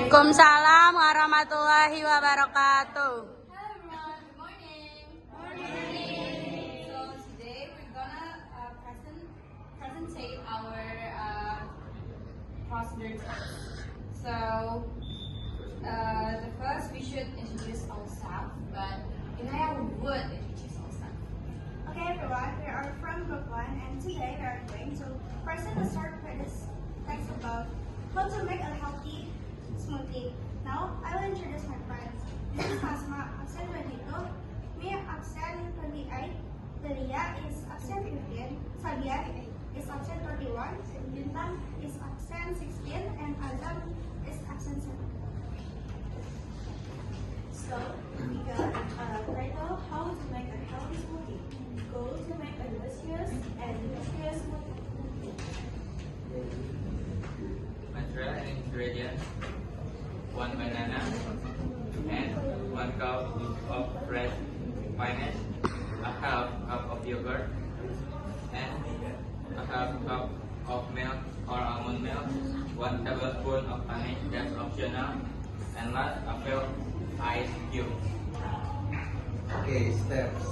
Waalaikumsalam warahmatullahi wabarakatuh. Hello everyone, good morning. Morning. So today we're gonna presentate our procedure test. So the first we should introduce ourselves, but Inaya would introduce ourselves. Okay everyone, we are from Group 1 and today we are going to present a short quiz text about how to make a healthy smoothie. Now, I will introduce my friends. This is Asma, absent 22, Mia, absent 28, Delia is absent 15, Sadia is absent 31, Bintang is absent 16, and Adam is absent 7. So, we got title, how to make a healthy smoothie. Goal to make a delicious and nutritious smoothie. Material and ingredients: 1 banana and 1 cup of fresh spinach, a half cup of yogurt, and a half cup of milk or almond milk, 1 tablespoon of honey, that's optional, and last a few ice cubes. Okay, steps.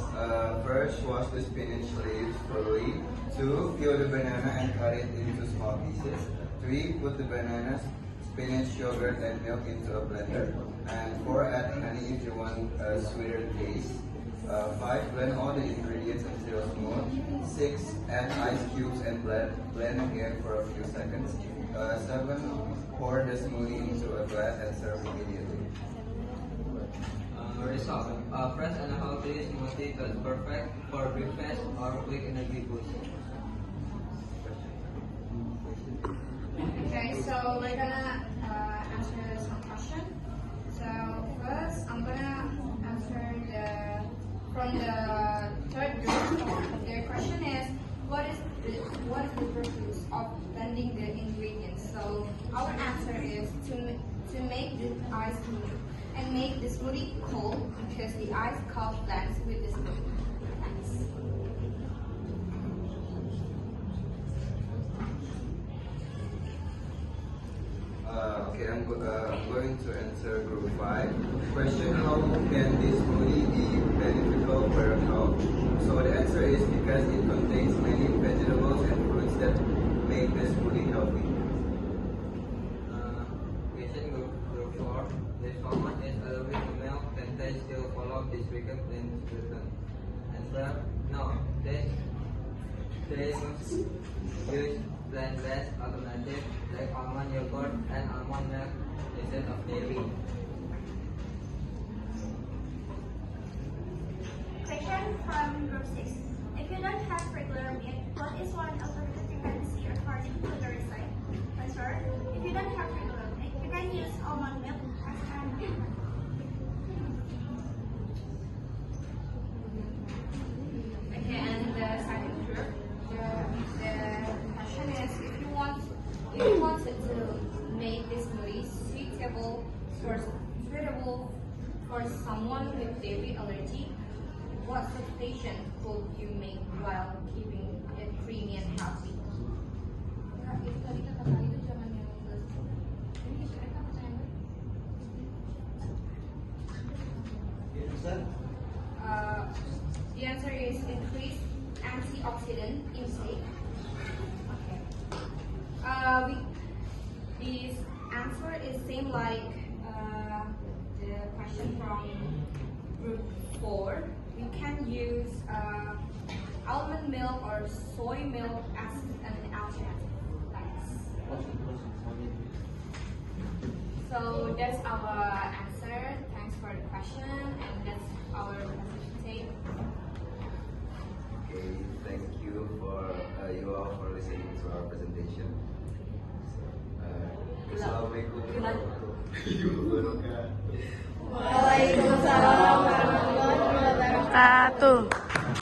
First, wash the spinach leaves thoroughly. 2. Peel the banana and cut it into small pieces. 3. Put the bananas, spinach, yogurt, and milk into a blender. And 4. Add honey if you want a sweeter taste. 5. Blend all the ingredients until smooth. 6. Add ice cubes and blend again for a few seconds. 7. Pour the smoothie into a glass and serve immediately. Result: a fresh and healthy smoothie that's perfect for breakfast or quick energy boost. Okay, so we're gonna answer some questions. So first, I'm gonna answer from the third group. Their question is, what is the purpose of blending the ingredients? So our answer is to make the ice smooth and make the smoothie cold because the ice cold blends with the smoothie. Thanks. Okay, I'm going to answer group 5. Question: how can this smoothie be beneficial for your health? So the answer is because it contains many vegetables and fruits that make the smoothie healthy. Question group 4. This format is a little bit milk and they still follow this recommended instruction. Answer: no. They must use plant-based alternative like almond yogurt and almond milk instead of dairy. Question from Group 6. If you don't have regular meat, what is one alternative you can see according to the recipe? Answer: if you don't have regular meat, you can use almond milk as an alternative. Okay, and the second group, the question is, if you wanted to make this smoothie suitable for someone with dairy allergy, what substitution could you make while keeping it creamy and healthy? Kak, itu tadi kata-kata itu jangan yang ini kita percaya. The answer is increase antioxidant intake. Okay. This answer is same like the question from group 4. You can use almond milk or soy milk as an alternative. Thanks. So that's our answer. Thanks for the question, and that's our presentation. Okay, thank you for you all for listening to our presentation. Assalamualaikum warahmatullahi wabarakatuh. Waalaikumsalam warahmatullahi wabarakatuh.